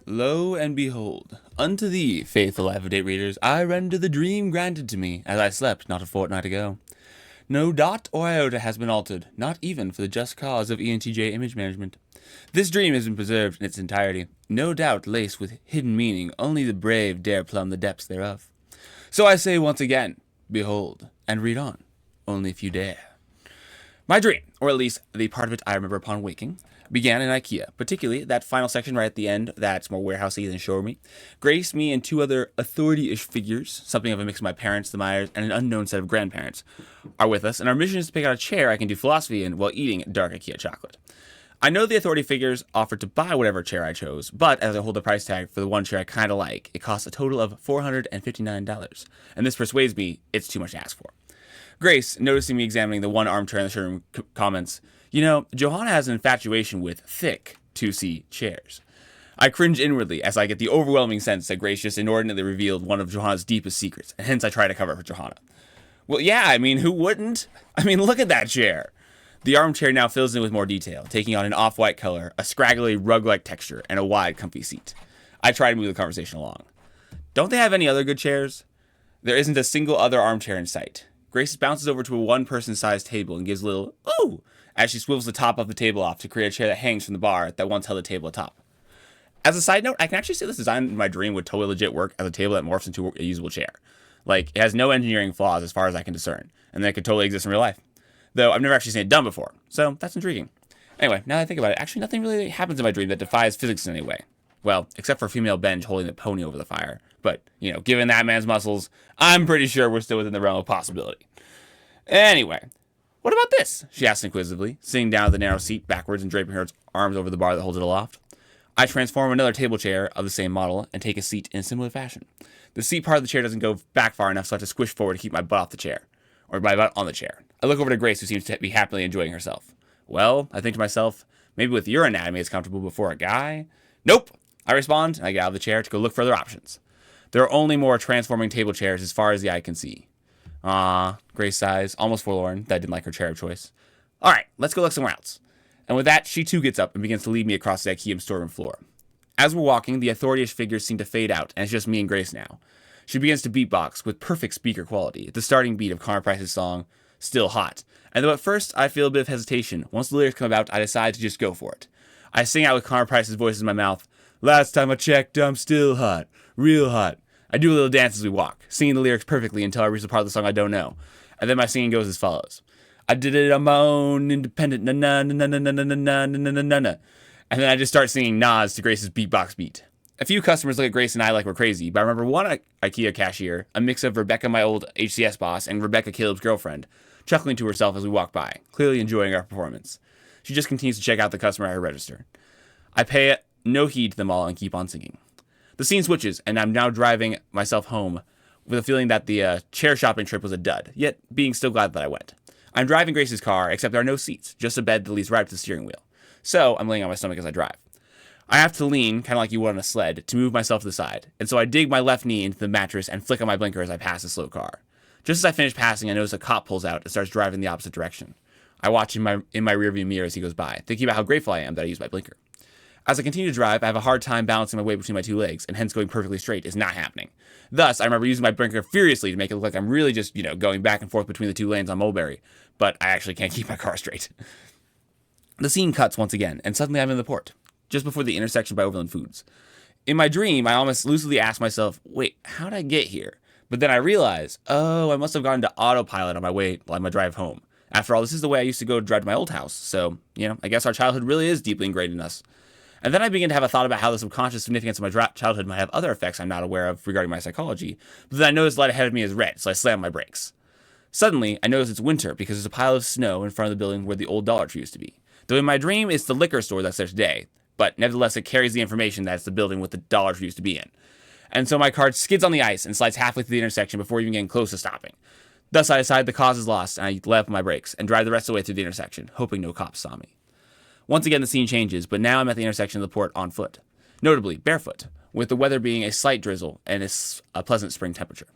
Lo and behold, unto thee, faithful life-of-date readers, I render the dream granted to me, as I slept not a fortnight ago. No dot or iota has been altered, not even for the just cause of ENTJ image management. This dream has been preserved in its entirety, no doubt laced with hidden meaning, only the brave dare plumb the depths thereof. So I say once again, behold, and read on, only if you dare. My dream, or at least the part of it I remember upon waking, began in IKEA, particularly that final section right at the end that's more warehousey than showroomy. Grace, me, and two other authority-ish figures, something of a mix of my parents, the Myers, and an unknown set of grandparents, are with us, and our mission is to pick out a chair I can do philosophy in while eating dark IKEA chocolate. I know the authority figures offered to buy whatever chair I chose, but as I hold the price tag for the one chair I kinda like, it costs a total of $459, and this persuades me it's too much to ask for. Grace, noticing me examining the one armchair in the showroom, comments, "You know, Johanna has an infatuation with thick 2C chairs." I cringe inwardly as I get the overwhelming sense that Grace just inordinately revealed one of Johanna's deepest secrets, and hence I try to cover it for Johanna. Well, yeah, I mean, who wouldn't? I mean, look at that chair. The armchair now fills in with more detail, taking on an off-white color, a scraggly rug-like texture, and a wide, comfy seat. I try to move the conversation along. Don't they have any other good chairs? There isn't a single other armchair in sight. Grace bounces over to a one-person-sized table and gives a little "ooh" as she swivels the top of the table off to create a chair that hangs from the bar that once held the table atop. As a side note, I can actually see this design in my dream would totally legit work as a table that morphs into a usable chair. Like, it has no engineering flaws as far as I can discern, and that could totally exist in real life. Though I've never actually seen it done before, so that's intriguing. Anyway, now that I think about it, actually nothing really happens in my dream that defies physics in any way. Well, except for a female benj holding the pony over the fire. But, given that man's muscles, I'm pretty sure we're still within the realm of possibility. Anyway, what about this? She asked inquisitively, sitting down at the narrow seat backwards and draping her arms over the bar that holds it aloft. I transform another table chair of the same model and take a seat in a similar fashion. The seat part of the chair doesn't go back far enough, so I have to squish forward to keep my butt off the chair. Or my butt on the chair. I look over to Grace, who seems to be happily enjoying herself. Well, I think to myself, maybe with your anatomy it's comfortable before a guy. Nope, I respond, and I get out of the chair to go look for other options. There are only more transforming table chairs as far as the eye can see. Grace sighs, almost forlorn that I didn't like her chair of choice. Alright, let's go look somewhere else. And with that, she too gets up and begins to lead me across the IKEA storeroom floor. As we're walking, the authority-ish figures seem to fade out, and it's just me and Grace now. She begins to beatbox with perfect speaker quality at the starting beat of Connor Price's song, Still Hot. And though at first I feel a bit of hesitation, once the lyrics come about, I decide to just go for it. I sing out with Connor Price's voice in my mouth, "Last time I checked, I'm still hot, real hot." I do a little dance as we walk, singing the lyrics perfectly until I reach the part of the song I don't know. And then my singing goes as follows. I did it on my own, independent, na na na na na na na na na na na na. And then I just start singing nods to Grace's beatbox beat. A few customers look at Grace and I like we're crazy, but I remember one IKEA cashier, a mix of Rebecca, my old HCS boss, and Rebecca, Caleb's girlfriend, chuckling to herself as we walk by, clearly enjoying our performance. She just continues to check out the customer at her register. I pay no heed to them all and keep on singing. The scene switches, and I'm now driving myself home with a feeling that the chair shopping trip was a dud, yet being still glad that I went. I'm driving Grace's car, except there are no seats, just a bed that leads right up to the steering wheel. So I'm laying on my stomach as I drive. I have to lean, kind of like you would on a sled, to move myself to the side, and so I dig my left knee into the mattress and flick on my blinker as I pass the slow car. Just as I finish passing, I notice a cop pulls out and starts driving the opposite direction. I watch in my rearview mirror as he goes by, thinking about how grateful I am that I used my blinker. As I continue to drive, I have a hard time balancing my weight between my two legs, and hence going perfectly straight is not happening. Thus, I remember using my blinker furiously to make it look like I'm really just, going back and forth between the two lanes on Mulberry, but I actually can't keep my car straight. The scene cuts once again, and suddenly I'm in the port, just before the intersection by Overland Foods. In my dream, I almost lucidly ask myself, wait, how'd I get here? But then I realize, I must have gone into autopilot on my drive home. After all, this is the way I used to go to drive to my old house, so, I guess our childhood really is deeply ingrained in us. And then I begin to have a thought about how the subconscious significance of my childhood might have other effects I'm not aware of regarding my psychology, but then I notice the light ahead of me is red, so I slam my brakes. Suddenly, I notice it's winter because there's a pile of snow in front of the building where the old Dollar Tree used to be. Though in my dream, it's the liquor store that's there today, but nevertheless, it carries the information that it's the building with the Dollar Tree used to be in. And so my car skids on the ice and slides halfway through the intersection before even getting close to stopping. Thus, I decide the cause is lost, and I let up my brakes and drive the rest of the way through the intersection, hoping no cops saw me. Once again, the scene changes, but now I'm at the intersection of the port on foot. Notably, barefoot, with the weather being a slight drizzle and a pleasant spring temperature.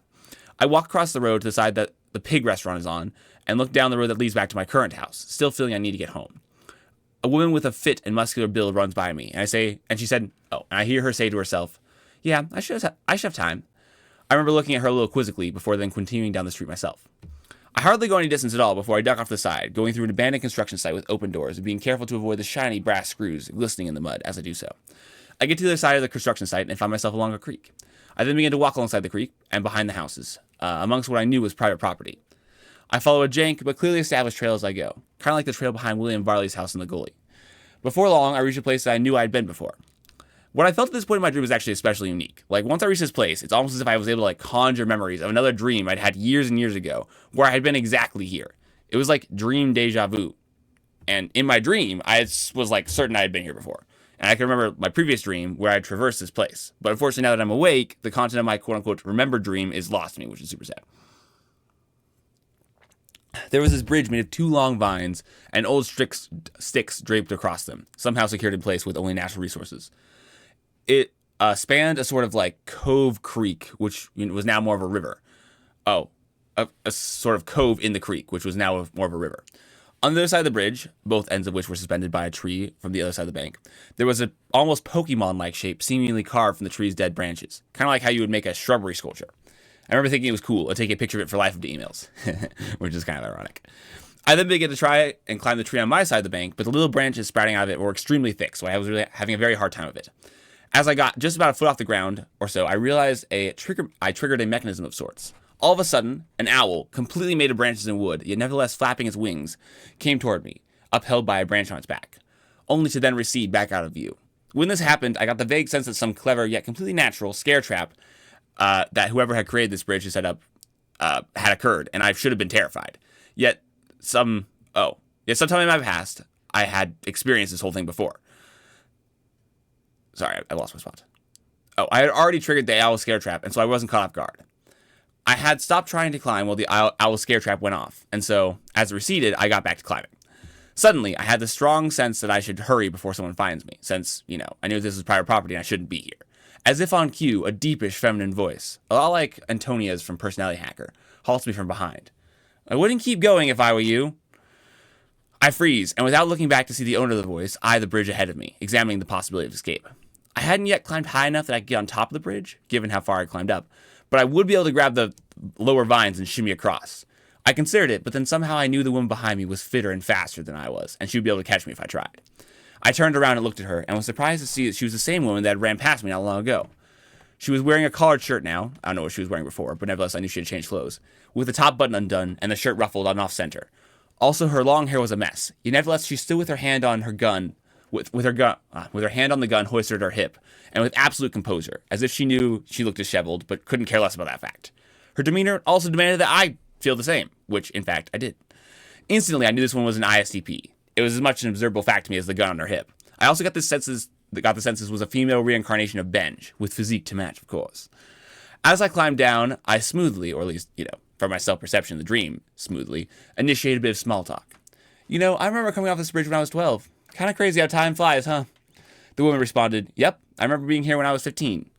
I walk across the road to the side that the pig restaurant is on, and look down the road that leads back to my current house, still feeling I need to get home. A woman with a fit and muscular build runs by me, and she said, "Oh," and I hear her say to herself, "Yeah, I should have time." I remember looking at her a little quizzically before then continuing down the street myself. I hardly go any distance at all before I duck off the side, going through an abandoned construction site with open doors and being careful to avoid the shiny brass screws glistening in the mud as I do so. I get to the other side of the construction site and find myself along a creek. I then begin to walk alongside the creek and behind the houses, amongst what I knew was private property. I follow a jank but clearly established trail as I go, kind of like the trail behind William Varley's house in the gully. Before long, I reach a place that I knew I had been before. What I felt at this point in my dream was actually especially unique. Like, once I reached this place, it's almost as if I was able to, conjure memories of another dream I'd had years and years ago, where I had been exactly here. It was like dream deja vu. And in my dream, I was, certain I had been here before. And I can remember my previous dream where I had traversed this place. But unfortunately, now that I'm awake, the content of my quote-unquote remembered dream is lost to me, which is super sad. There was this bridge made of 2 long vines and old sticks draped across them, somehow secured in place with only natural resources. It spanned a sort of cove creek, which was now more of a river. Oh, a sort of cove in the creek, which was now more of a river. On the other side of the bridge, both ends of which were suspended by a tree from the other side of the bank, there was an almost Pokemon-like shape seemingly carved from the tree's dead branches, kind of like how you would make a shrubbery sculpture. I remember thinking it was cool and taking a picture of it for life of the emails, which is kind of ironic. I then began to try and climb the tree on my side of the bank, but the little branches sprouting out of it were extremely thick, so I was really having a very hard time of it. As I got just about a foot off the ground or so, I realized I triggered a mechanism of sorts. All of a sudden, an owl, completely made of branches and wood, yet nevertheless flapping its wings, came toward me, upheld by a branch on its back, only to then recede back out of view. When this happened, I got the vague sense that some clever yet completely natural scare trap that whoever had created this bridge to set up had occurred, and I should have been terrified. Yet sometime in my past, I had experienced this whole thing before. Sorry, I lost my spot. Oh, I had already triggered the owl scare trap, and so I wasn't caught off guard. I had stopped trying to climb while the owl scare trap went off, and so, as it receded, I got back to climbing. Suddenly, I had the strong sense that I should hurry before someone finds me, since, I knew this was private property and I shouldn't be here. As if on cue, a deepish feminine voice, a lot like Antonia's from Personality Hacker, halts me from behind. I wouldn't keep going if I were you. I freeze, and without looking back to see the owner of the voice, eye the bridge ahead of me, examining the possibility of escape. I hadn't yet climbed high enough that I could get on top of the bridge, given how far I climbed up, but I would be able to grab the lower vines and shimmy across. I considered it, but then somehow I knew the woman behind me was fitter and faster than I was, and she would be able to catch me if I tried. I turned around and looked at her, and was surprised to see that she was the same woman that had ran past me not long ago. She was wearing a collared shirt now. I don't know what she was wearing before, but nevertheless I knew she had changed clothes, with the top button undone and the shirt ruffled on off-center. Also, her long hair was a mess. Yet nevertheless, she stood with her hand on her gun, with her hand on the gun hoisted at her hip, and with absolute composure, as if she knew she looked disheveled, but couldn't care less about that fact. Her demeanor also demanded that I feel the same, which, in fact, I did. Instantly, I knew this one was an ISTP. It was as much an observable fact to me as the gun on her hip. I also got the sense this was a female reincarnation of Benj, with physique to match, of course. As I climbed down, I smoothly, or at least, from my self-perception of the dream, smoothly, initiated a bit of small talk. I remember coming off this bridge when I was 12. Kind of crazy how time flies, huh? The woman responded, "Yep, I remember being here when I was 15.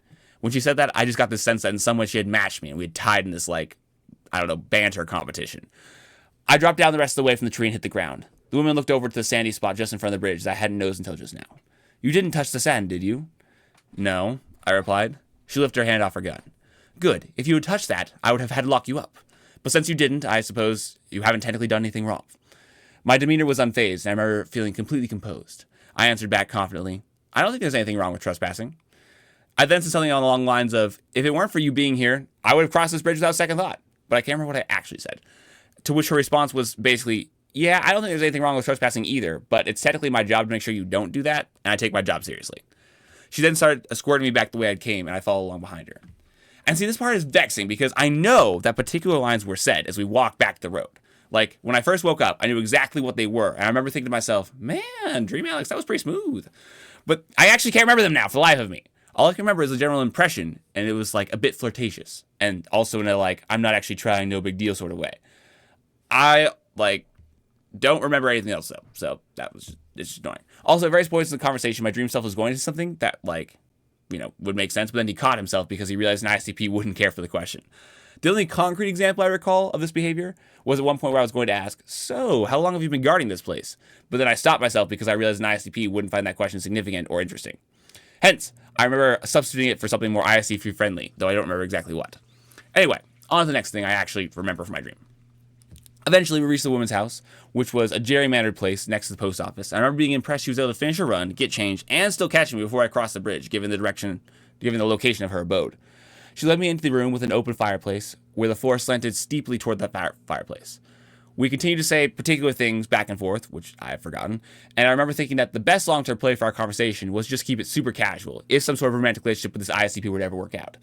When she said that, I just got this sense that in some way she had matched me, and we had tied in this, banter competition. I dropped down the rest of the way from the tree and hit the ground. The woman looked over to the sandy spot just in front of the bridge that I hadn't noticed until just now. "You didn't touch the sand, did you?" "No," I replied. She lifted her hand off her gun. "Good. If you had touched that, I would have had to lock you up. But since you didn't, I suppose you haven't technically done anything wrong." My demeanor was unfazed, and I remember feeling completely composed. I answered back confidently, "I don't think there's anything wrong with trespassing." I then said something along the lines of, "If it weren't for you being here, I would have crossed this bridge without second thought." But I can't remember what I actually said. To which her response was basically, "Yeah, I don't think there's anything wrong with trespassing either, but it's technically my job to make sure you don't do that, and I take my job seriously." She then started escorting me back the way I came, and I followed along behind her. And see, this part is vexing because I know that particular lines were said as we walked back the road. When I first woke up, I knew exactly what they were, and I remember thinking to myself, "Man, Dream Alex, that was pretty smooth." But I actually can't remember them now for the life of me. All I can remember is the general impression, and it was a bit flirtatious, and also in a I'm not actually trying, no big deal sort of way. I don't remember anything else though, so it's just annoying. Also, at various points in the conversation, my dream self was going to something that would make sense, but then he caught himself because he realized an ISTP wouldn't care for the question. The only concrete example I recall of this behavior was at one point where I was going to ask, so, how long have you been guarding this place? But then I stopped myself because I realized an ISTP wouldn't find that question significant or interesting. Hence, I remember substituting it for something more ISTP friendly, though I don't remember exactly what. Anyway, on to the next thing I actually remember from my dream. Eventually, we reached the woman's house, which was a gerrymandered place next to the post office. I remember being impressed she was able to finish her run, get changed, and still catch me before I crossed the bridge, given the location of her abode. She led me into the room with an open fireplace, where the floor slanted steeply toward the fireplace. We continued to say particular things back and forth, which I have forgotten, and I remember thinking that the best long-term play for our conversation was just keep it super casual, if some sort of romantic relationship with this ISTP would ever work out.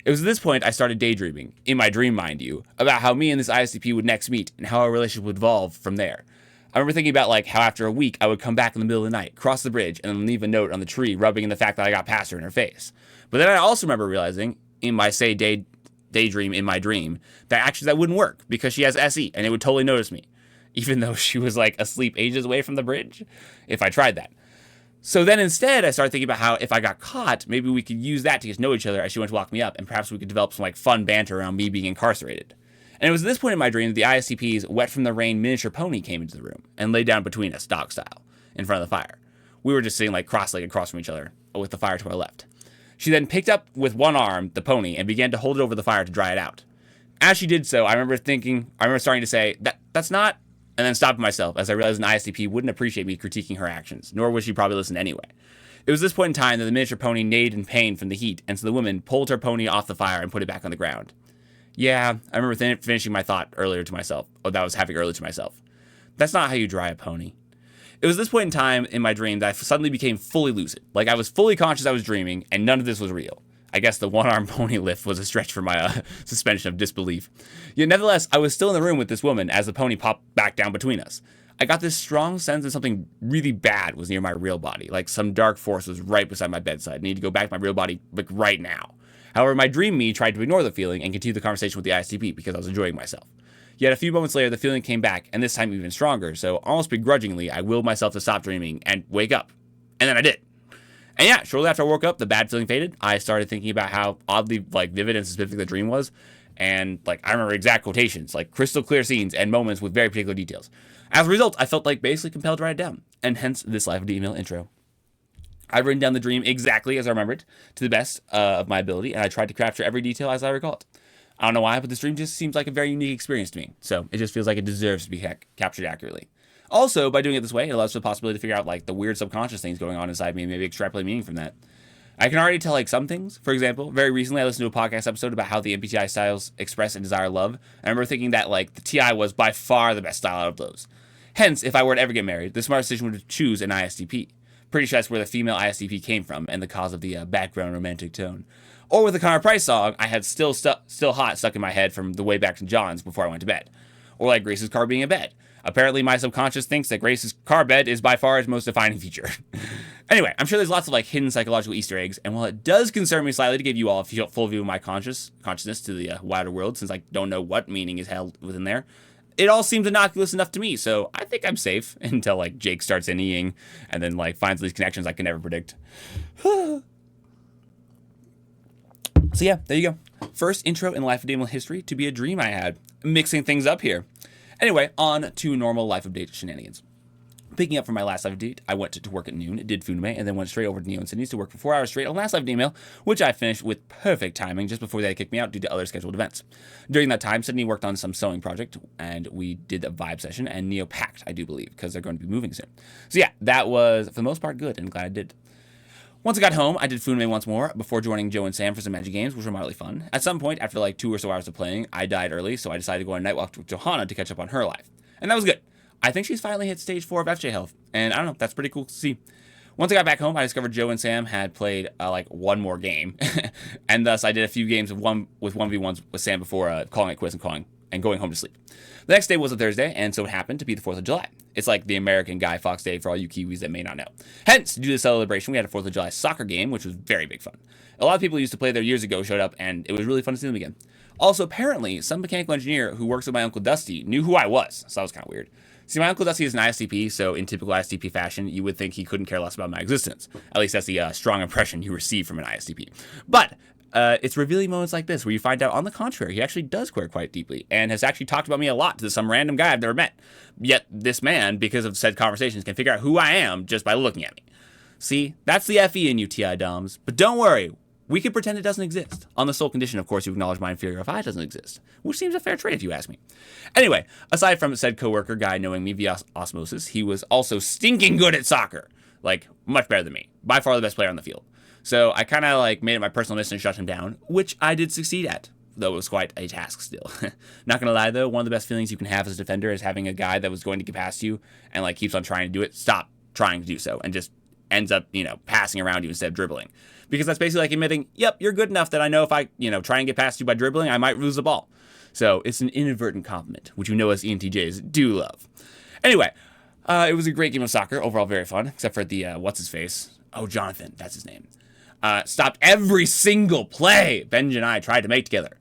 It was at this point I started daydreaming, in my dream mind you, about how me and this ISTP would next meet and how our relationship would evolve from there. I remember thinking about like how after a week I would come back in the middle of the night, cross the bridge, and then leave a note on the tree rubbing in the fact that I got past her in her face. But then I also remember realizing, in my daydream in my dream, that actually that wouldn't work because she has SE and it would totally notice me, even though she was like asleep ages away from the bridge, if I tried that. So then instead, I started thinking about how if I got caught, maybe we could use that to get to know each other as she went to lock me up, and perhaps we could develop some like fun banter around me being incarcerated. And it was at this point in my dream that the ISTP's wet from the rain miniature pony came into the room and lay down between us, dog style, in front of the fire. We were just sitting like cross-legged across from each other, with the fire to our left. She then picked up with one arm the pony and began to hold it over the fire to dry it out. As she did so, I remember starting to say, that's not, and then stopped myself as I realized an ISTP wouldn't appreciate me critiquing her actions, nor would she probably listen anyway. It was this point in time that the miniature pony neighed in pain from the heat, and so the woman pulled her pony off the fire and put it back on the ground. Yeah, I remember finishing my thought earlier to myself, that I was having earlier to myself. That's not how you dry a pony. It was this point in time in my dream that I suddenly became fully lucid. Like I was fully conscious I was dreaming, and none of this was real. I guess the one-arm pony lift was a stretch for my suspension of disbelief. Yet nevertheless, I was still in the room with this woman as the pony popped back down between us. I got this strong sense that something really bad was near my real body, like some dark force was right beside my bedside. I need to go back to my real body like right now. However, my dream me tried to ignore the feeling and continue the conversation with the ISTP because I was enjoying myself. Yet a few moments later, the feeling came back, and this time even stronger, so almost begrudgingly, I willed myself to stop dreaming and wake up. And then I did. And yeah, shortly after I woke up, the bad feeling faded. I started thinking about how oddly like vivid and specific the dream was. And like I remember exact quotations, like crystal clear scenes and moments with very particular details. As a result, I felt like basically compelled to write it down. And hence this Life of the Email intro. I've written down the dream exactly as I remember it, to the best of my ability, and I tried to capture every detail as I recall it. I don't know why, but this dream just seems like a very unique experience to me. So it just feels like it deserves to be captured accurately. Also, by doing it this way, it allows for the possibility to figure out like the weird subconscious things going on inside me and maybe extrapolate meaning from that. I can already tell like some things. For example, very recently I listened to a podcast episode about how the MBTI styles express and desire love. And I remember thinking that like the TI was by far the best style out of those. Hence, if I were to ever get married, the smart decision would be to choose an ISTP. Pretty sure that's where the female ISTP came from and the cause of the background romantic tone. Or with the Connor Price song, I had Still Hot stuck in my head from the way back to John's before I went to bed. Or like Grace's car being a bed. Apparently my subconscious thinks that Grace's car bed is by far its most defining feature. Anyway, I'm sure there's lots of like hidden psychological Easter eggs, and while it does concern me slightly to give you all a full view of my consciousness to the wider world, since I don't know what meaning is held within there, it all seems innocuous enough to me, so I think I'm safe until like Jake starts NEing and then like finds these connections I can never predict. So yeah, there you go. First intro in Life of Daniel history to be a dream I had. Mixing things up here. Anyway, on to normal Life Update shenanigans. Picking up from my last Life Update, I went to work at noon, did Funime, and then went straight over to Neo and Sydney's to work for 4 hours straight on last Life Email, which I finished with perfect timing just before they kicked me out due to other scheduled events. During that time, Sydney worked on some sewing project, and we did a vibe session, and Neo packed, I do believe, because they're going to be moving soon. So yeah, that was, for the most part, good, and glad I did. Once I got home, I did Funime once more before joining Joe and Sam for some magic games, which were mildly fun. At some point, after like 2 or so hours of playing, I died early, so I decided to go on a night walk with Johanna to catch up on her life. And that was good. I think she's finally hit stage 4 of FJ health, and I don't know, that's pretty cool to see. Once I got back home, I discovered Joe and Sam had played like one more game, and thus I did a few games of 1v1s with Sam before calling it quits and going home to sleep. The next day was a Thursday, and so it happened to be the 4th of July. It's like the American Guy Fawkes Day for all you Kiwis that may not know. Hence, due to the celebration, we had a 4th of July soccer game, which was very big fun. A lot of people who used to play there years ago showed up, and it was really fun to see them again. Also, apparently, some mechanical engineer who works with my Uncle Dusty knew who I was, so that was kind of weird. See, my Uncle Dusty is an ISTP, so in typical ISTP fashion, you would think he couldn't care less about my existence. At least that's the strong impression you receive from an ISTP. But it's revealing moments like this where you find out, on the contrary, he actually does care quite deeply and has actually talked about me a lot to some random guy I've never met. Yet this man, because of said conversations, can figure out who I am just by looking at me. See, that's the FE in UTI DOMs. But don't worry, we can pretend it doesn't exist. On the sole condition, of course, you acknowledge my inferior FI doesn't exist, which seems a fair trade if you ask me. Anyway, aside from said coworker guy knowing me via osmosis, he was also stinking good at soccer. Like, much better than me. By far the best player on the field. So I kind of like made it my personal mission to shut him down, which I did succeed at, though it was quite a task still. Not gonna lie though, one of the best feelings you can have as a defender is having a guy that was going to get past you and like keeps on trying to do it, stop trying to do so, and just ends up, passing around you instead of dribbling. Because that's basically like admitting, yep, you're good enough that I know if I, try and get past you by dribbling, I might lose the ball. So it's an inadvertent compliment, which you know as ENTJs do love. Anyway, it was a great game of soccer, overall very fun, except for the, what's-his-face? Oh, Jonathan, that's his name. Stopped every single play Benj and I tried to make together.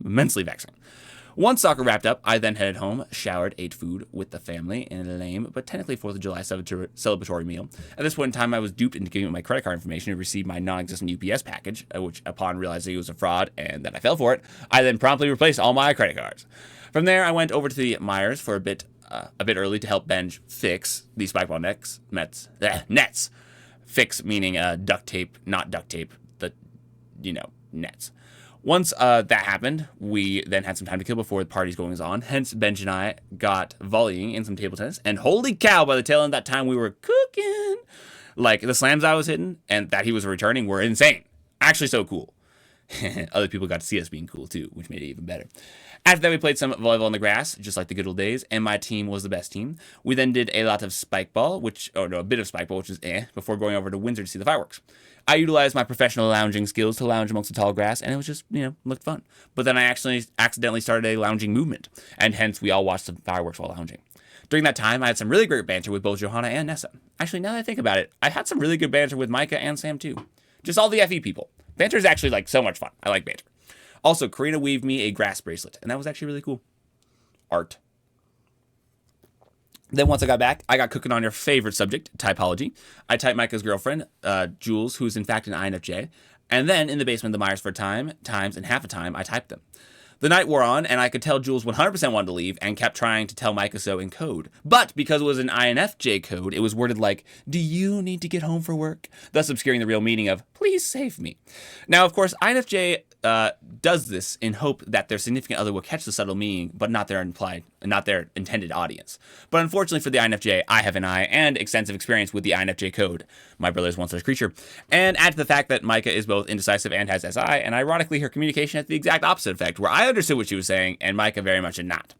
Immensely vexing. Once soccer wrapped up, I then headed home, showered, ate food with the family in a lame but technically 4th of July celebratory meal. At this point in time, I was duped into giving my credit card information to receive my non-existent UPS package, which upon realizing it was a fraud and that I fell for it, I then promptly replaced all my credit cards. From there, I went over to the Myers for a bit early to help Benj fix the spikeball nets. Fix meaning duct tape, not duct tape, nets. Once that happened, we then had some time to kill before the party's goings on. Hence, Benj and I got volleying in some table tennis. And holy cow, by the tail end of that time, we were cooking. Like, the slams I was hitting and that he was returning were insane. Actually so cool. Other people got to see us being cool, too, which made it even better. After that, we played some volleyball on the grass, just like the good old days, and my team was the best team. We then did a lot of spikeball, a bit of spikeball, which is before going over to Windsor to see the fireworks. I utilized my professional lounging skills to lounge amongst the tall grass, and it was just, looked fun. But then I actually accidentally started a lounging movement, and hence we all watched the fireworks while lounging. During that time, I had some really great banter with both Johanna and Nessa. Actually, now that I think about it, I had some really good banter with Micah and Sam, too. Just all the FE people. Banter is actually, so much fun. I like banter. Also, Karina weaved me a grass bracelet, and that was actually really cool. Art. Then once I got back, I got cooking on your favorite subject, typology. I typed Micah's girlfriend, Jules, who's in fact an INFJ, and then in the basement of the Myers for times and half a time, I typed them. The night wore on, and I could tell Jules 100% wanted to leave and kept trying to tell Micah so in code. But because it was an INFJ code, it was worded like, "Do you need to get home for work?" Thus obscuring the real meaning of, "Please save me." Now, of course, INFJ does this in hope that their significant other will catch the subtle meaning, but not their intended audience. But unfortunately for the INFJ, I have an eye and extensive experience with the INFJ code. My brother is one such creature. And add to the fact that Micah is both indecisive and has SI, and ironically, her communication has the exact opposite effect, where I understood what she was saying, and Micah very much did not.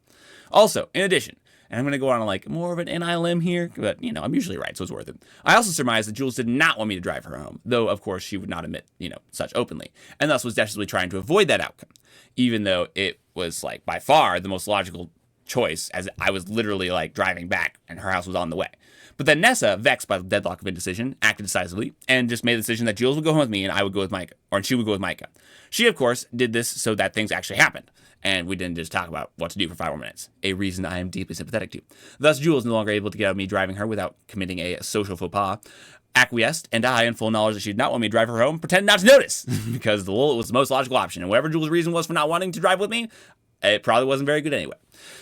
Also, in addition, and I'm going to go on more of an NI limb here, but, I'm usually right, so it's worth it. I also surmised that Jules did not want me to drive her home, though, of course, she would not admit, such openly, and thus was desperately trying to avoid that outcome, even though it was, by far the most logical choice, as I was literally, driving back, and her house was on the way. But then Nessa, vexed by the deadlock of indecision, acted decisively, and just made the decision that Jules would go home with me, and I would go with Micah, or she would go with Micah. She, of course, did this so that things actually happened. And we didn't just talk about what to do for 5 more minutes, a reason I am deeply sympathetic to. Thus, Jules no longer able to get out of me driving her without committing a social faux pas, acquiesced, and I, in full knowledge that she did not want me to drive her home, pretended not to notice, because the lull was the most logical option, and whatever Jules' reason was for not wanting to drive with me, it probably wasn't very good anyway.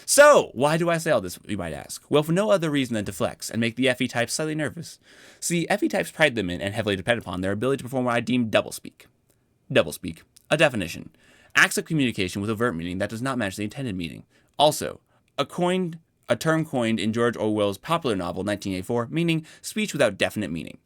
So, why do I say all this, you might ask? Well, for no other reason than to flex and make the FE types slightly nervous. See, FE types pride them in and heavily depend upon their ability to perform what I deem doublespeak. Doublespeak, a definition. Acts of communication with overt meaning that does not match the intended meaning. Also, a term coined in George Orwell's popular novel 1984, meaning speech without definite meaning.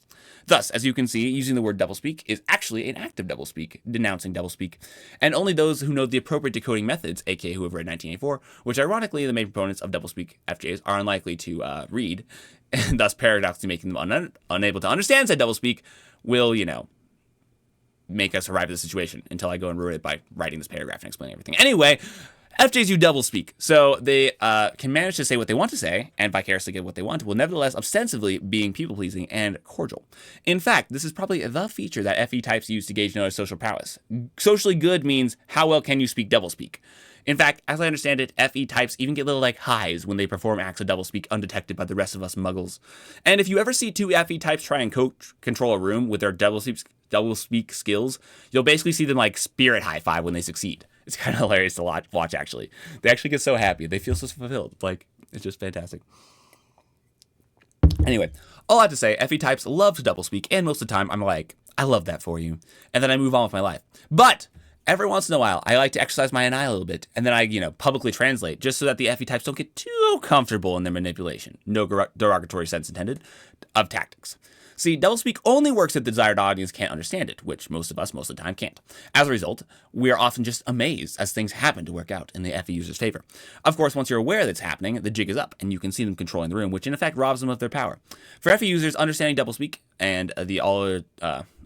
Thus, as you can see, using the word doublespeak is actually an act of doublespeak, denouncing doublespeak. And only those who know the appropriate decoding methods, aka who have read 1984, which ironically the main proponents of doublespeak FJs are unlikely to read, and thus paradoxically making them unable to understand said doublespeak, will, make us arrive at the situation until I go and ruin it by writing this paragraph and explaining everything. Anyway, FJs do double speak, so they can manage to say what they want to say and vicariously get what they want, while nevertheless ostensibly being people-pleasing and cordial. In fact, this is probably the feature that FE types use to gauge another social prowess. Socially good means how well can you speak double speak. In fact, as I understand it, FE types even get little highs when they perform acts of doublespeak undetected by the rest of us muggles. And if you ever see 2 FE types try and control a room with their doublespeak doublespeak skills, you'll basically see them like spirit high five when they succeed. It's kind of hilarious to watch, actually. They actually get so happy. They feel so fulfilled. Like, it's just fantastic. Anyway, all I have to say, FE types love to doublespeak, and most of the time I'm like, I love that for you. And then I move on with my life. But every once in a while, I like to exercise my NI a little bit, and then I, publicly translate, just so that the FE types don't get too comfortable in their manipulation. No derogatory sense intended of tactics. See, doublespeak only works if the desired audience can't understand it, which most of us most of the time can't. As a result, we are often just amazed as things happen to work out in the FE user's favor. Of course, once you're aware that it's happening, the jig is up, and you can see them controlling the room, which in effect robs them of their power. For FE users, understanding doublespeak and all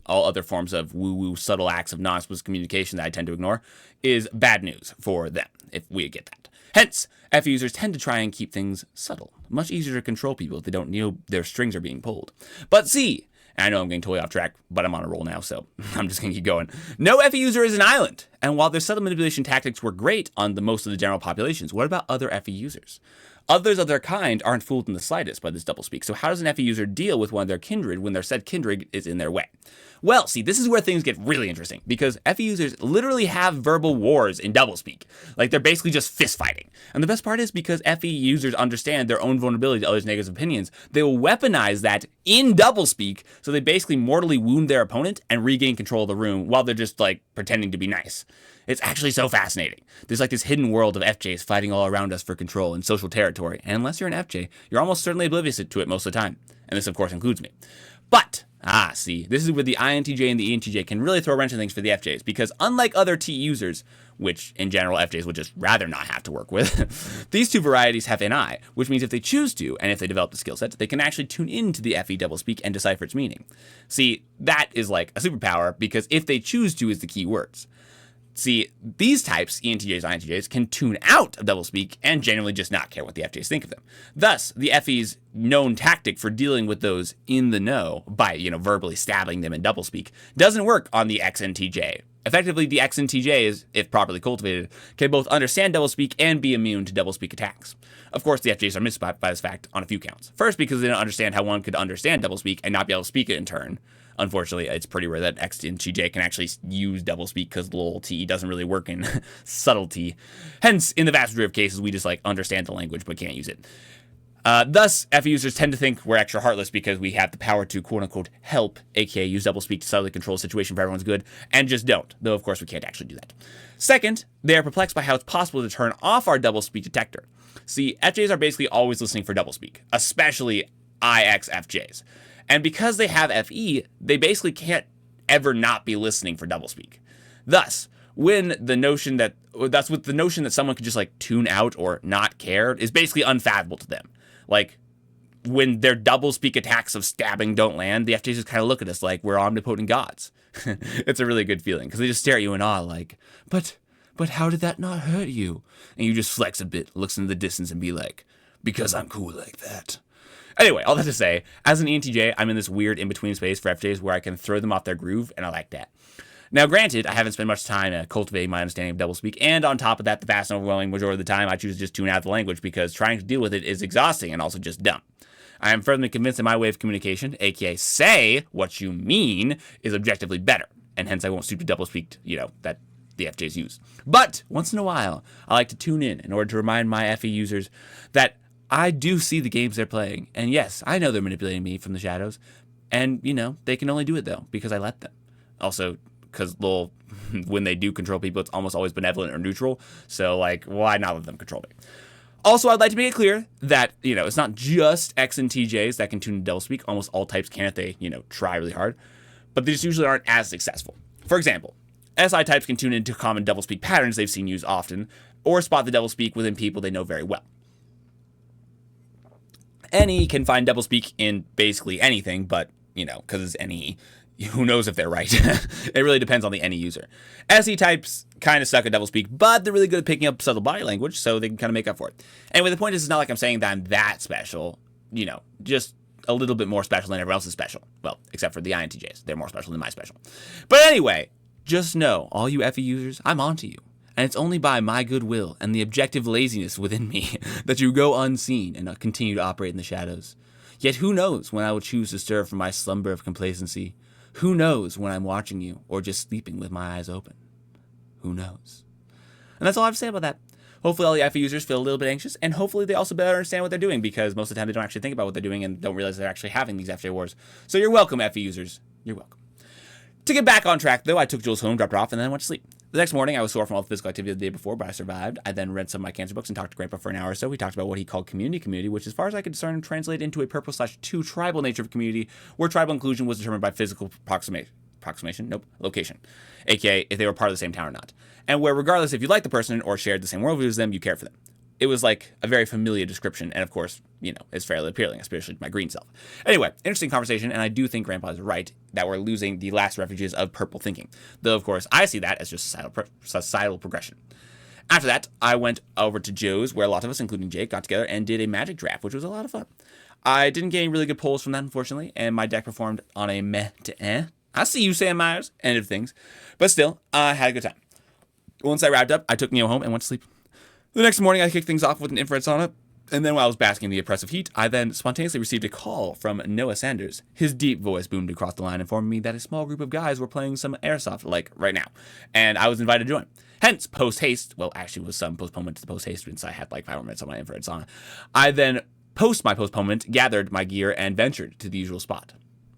other forms of woo-woo subtle acts of non-explicit communication that I tend to ignore is bad news for them, if we get that. Hence, FE users tend to try and keep things subtle. Much easier to control people if they don't know their strings are being pulled. But see, and I know I'm getting totally off track, but I'm on a roll now, so I'm just going to keep going. No FE user is an island. And while their subtle manipulation tactics were great on most of the general populations, what about other FE users? Others of their kind aren't fooled in the slightest by this doublespeak, so how does an FE user deal with one of their kindred when their said kindred is in their way? Well, see, this is where things get really interesting, because FE users literally have verbal wars in doublespeak. Like, they're basically just fist fighting. And the best part is, because FE users understand their own vulnerability to others' negative opinions, they will weaponize that in doublespeak, so they basically mortally wound their opponent and regain control of the room while they're just, pretending to be nice. It's actually so fascinating. There's this hidden world of FJs fighting all around us for control and social territory, and unless you're an FJ, you're almost certainly oblivious to it most of the time. And this, of course, includes me. But, see, this is where the INTJ and the ENTJ can really throw a wrench in things for the FJs, because unlike other T users, which in general FJs would just rather not have to work with, these two varieties have NI, which means if they choose to, and if they develop the skill set, they can actually tune into the FE doublespeak and decipher its meaning. See, that is like a superpower, because if they choose to is the key words. See, these types, ENTJs, INTJs, can tune out of doublespeak and genuinely just not care what the FJs think of them. Thus, the FE's known tactic for dealing with those in the know by, verbally stabbing them in doublespeak doesn't work on the XNTJ. Effectively, the XNTJs, if properly cultivated, can both understand doublespeak and be immune to doublespeak attacks. Of course, the FJs are missed by this fact on a few counts. First, because they don't understand how one could understand doublespeak and not be able to speak it in turn. Unfortunately, it's pretty rare that XNTJ can actually use doublespeak because lol T doesn't really work in subtlety. Hence, in the vast majority of cases, we just understand the language but can't use it. Thus, FE users tend to think we're extra heartless because we have the power to quote-unquote help, aka use doublespeak to subtly control the situation for everyone's good, and just don't, though of course we can't actually do that. Second, they are perplexed by how it's possible to turn off our doublespeak detector. See, FJs are basically always listening for doublespeak, especially IXFJs. And because they have FE, they basically can't ever not be listening for doublespeak. Thus, with the notion that someone could just tune out or not care is basically unfathomable to them. When their doublespeak attacks of stabbing don't land, the FJs just kind of look at us like we're omnipotent gods. It's a really good feeling because they just stare at you in awe but how did that not hurt you? And you just flex a bit, looks into the distance and be like, because I'm cool like that. Anyway, all that to say, as an ENTJ, I'm in this weird in-between space for FJs where I can throw them off their groove, and I like that. Now, granted, I haven't spent much time cultivating my understanding of doublespeak, and on top of that, the vast and overwhelming majority of the time, I choose to just tune out the language because trying to deal with it is exhausting and also just dumb. I am firmly convinced that my way of communication, aka say what you mean, is objectively better, and hence I won't stoop to doublespeak, that the FJs use. But, once in a while, I like to tune in order to remind my FE users that I do see the games they're playing, and yes, I know they're manipulating me from the shadows, and, they can only do it, though, because I let them. Also, because, when they do control people, it's almost always benevolent or neutral, so, why not let them control me? Also, I'd like to make it clear that, it's not just X and TJs that can tune to doublespeak. Almost all types can if they, try really hard, but they just usually aren't as successful. For example, SI types can tune into common doublespeak patterns they've seen used often, or spot the doublespeak within people they know very well. NE can find doublespeak in basically anything, but, because it's NE, who knows if they're right. It really depends on the NE user. SE types kind of suck at doublespeak, but they're really good at picking up subtle body language, so they can kind of make up for it. Anyway, the point is, it's not like I'm saying that I'm that special, just a little bit more special than everyone else is special. Well, except for the INTJs. They're more special than my special. But anyway, just know, all you FE users, I'm onto you. And it's only by my goodwill and the objective laziness within me that you go unseen and continue to operate in the shadows. Yet who knows when I will choose to stir from my slumber of complacency, Who knows when I'm watching you or just sleeping with my eyes open? Who knows? And that's all I have to say about that. Hopefully all the FA users feel a little bit anxious, and hopefully they also better understand what they're doing, because most of the time they don't actually think about what they're doing and don't realize they're actually having these FA wars. So you're welcome, FA users. You're welcome. To get back on track, though, I took Jules home, dropped her off, and then went to sleep. The next morning, I was sore from all the physical activity the day before, but I survived. I then read some of my cancer books and talked to Grandpa for an hour or so. We talked about what he called community, which, as far as I could discern, translated into a purple/2 tribal nature of community, where tribal inclusion was determined by physical location, aka if they were part of the same town or not, and where regardless if you liked the person or shared the same worldview as them, you cared for them. It was like a very familiar description, and of course, it's fairly appealing, especially to my green self. Anyway, interesting conversation, and I do think Grandpa is right that we're losing the last refuges of purple thinking, though of course I see that as just societal progression. After that, I went over to Joe's, where a lot of us, including Jake, got together and did a magic draft, which was a lot of fun. I didn't get any really good polls from that, unfortunately, and my deck performed on a meh to eh. I see you, Sam Myers, end of things. But still, I had a good time. Once I wrapped up, I took Neo home and went to sleep. The next morning, I kicked things off with an infrared sauna, and then while I was basking in the oppressive heat, I then spontaneously received a call from Noah Sanders. His deep voice boomed across the line, informing me that a small group of guys were playing some airsoft, like right now, and I was invited to join. Hence, post-haste, well, actually was some postponement to the post-haste since I had like 5 more minutes on my infrared sauna. I then, post my postponement, gathered my gear and ventured to the usual spot.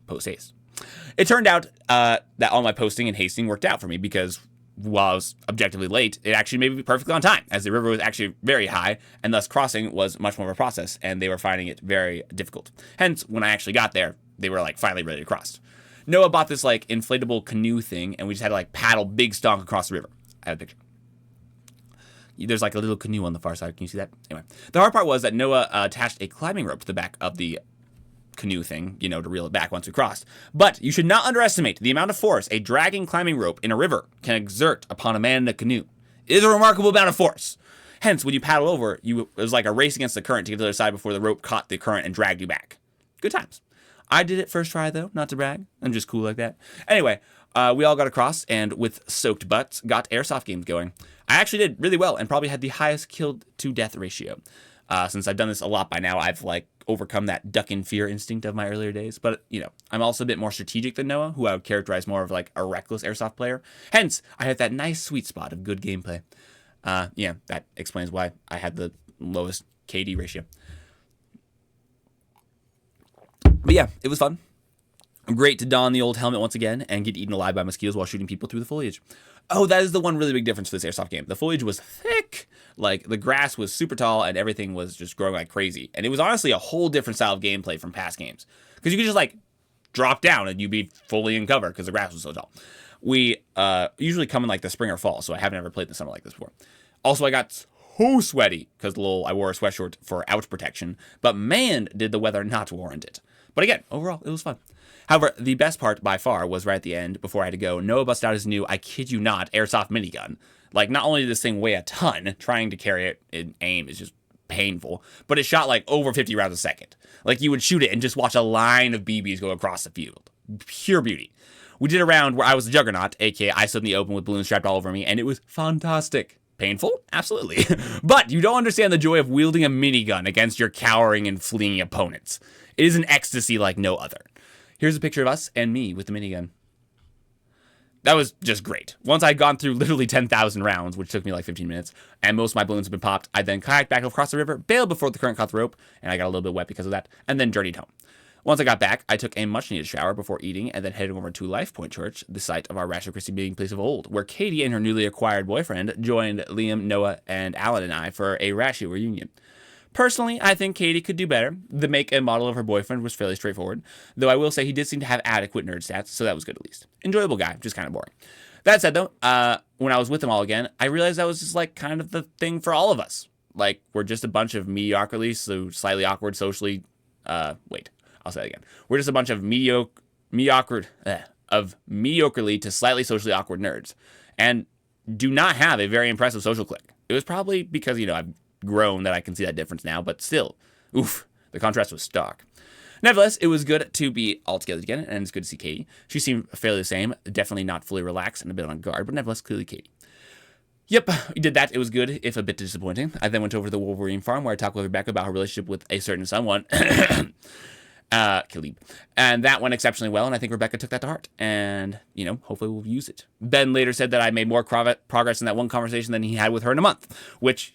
Post-haste. It turned out that all my posting and hasting worked out for me, because while I was objectively late, it actually made me perfectly on time, as the river was actually very high, and thus crossing was much more of a process, and they were finding it very difficult. Hence, when I actually got there, they were like finally ready to cross. Noah bought this like inflatable canoe thing, and we just had to like paddle big stonk across the river. I have a picture. There's like a little canoe on the far side. Can you see that? Anyway, the hard part was that Noah attached a climbing rope to the back of the canoe thing, to reel it back once we crossed. But you should not underestimate the amount of force a dragging climbing rope in a river can exert upon a man in a canoe. It is a remarkable amount of force. Hence, when you paddle over, it was like a race against the current to get to the other side before the rope caught the current and dragged you back. Good times. I did it first try, though, not to brag. I'm just cool like that. Anyway, we all got across, and with soaked butts, got airsoft games going. I actually did really well, and probably had the highest killed to death ratio. Since I've done this a lot by now, I've overcome that duck in fear instinct of my earlier days. But, I'm also a bit more strategic than Noah, who I would characterize more of like a reckless airsoft player. Hence, I have that nice sweet spot of good gameplay. That explains why I had the lowest KD ratio. But yeah, it was fun. Great to don the old helmet once again and get eaten alive by mosquitoes while shooting people through the foliage. Oh, that is the one really big difference for this airsoft game. The foliage was thick. Like, the grass was super tall and everything was just growing like crazy. And it was honestly a whole different style of gameplay from past games. Because you could just, drop down and you'd be fully in cover because the grass was so tall. We usually come in, the spring or fall, so I haven't ever played in the summer like this before. Also, I got so sweaty because, I wore a sweatshirt for ouch protection. But man, did the weather not warrant it. But again, overall, it was fun. However, the best part by far was right at the end, before I had to go. Noah busted out his new, I kid you not, airsoft minigun. Not only did this thing weigh a ton, trying to carry it in aim is just painful, but it shot over 50 rounds a second. You would shoot it and just watch a line of BBs go across the field. Pure beauty. We did a round where I was the Juggernaut, aka I stood in the open with balloons strapped all over me, and it was fantastic. Painful? Absolutely. But you don't understand the joy of wielding a minigun against your cowering and fleeing opponents. It is an ecstasy like no other. Here's a picture of us and me with the minigun. That was just great. Once I'd gone through literally 10,000 rounds, which took me 15 minutes, and most of my balloons had been popped, I then kayaked back across the river, bailed before the current caught the rope, and I got a little bit wet because of that, and then journeyed home. Once I got back, I took a much-needed shower before eating, and then headed over to Life Point Church, the site of our Ratchet Christie meeting place of old, where Katie and her newly acquired boyfriend joined Liam, Noah, and Alan and I for a Ratchet reunion. Personally, I think Katie could do better. The make and model of her boyfriend was fairly straightforward, though I will say he did seem to have adequate nerd stats, so that was good at least. Enjoyable guy, just kind of boring. That said, though, when I was with them all again, I realized that was just kind of the thing for all of us. We're just a bunch of mediocrely, so slightly awkward, socially, I'll say that again. We're just a bunch of mediocrely to slightly socially awkward nerds, and do not have a very impressive social clique. It was probably because, I've grown that I can see that difference now, but still, the contrast was stark. Nevertheless, it was good to be all together again, and it's good to see Katie. She seemed fairly the same, definitely not fully relaxed and a bit on guard, but nevertheless, clearly Katie. Yep, we did that. It was good, if a bit disappointing. I then went over to the Wolverine farm, where I talked with Rebecca about her relationship with a certain someone. Khalib. And that went exceptionally well, and I think Rebecca took that to heart. And, hopefully we'll use it. Ben later said that I made more progress in that one conversation than he had with her in a month, which,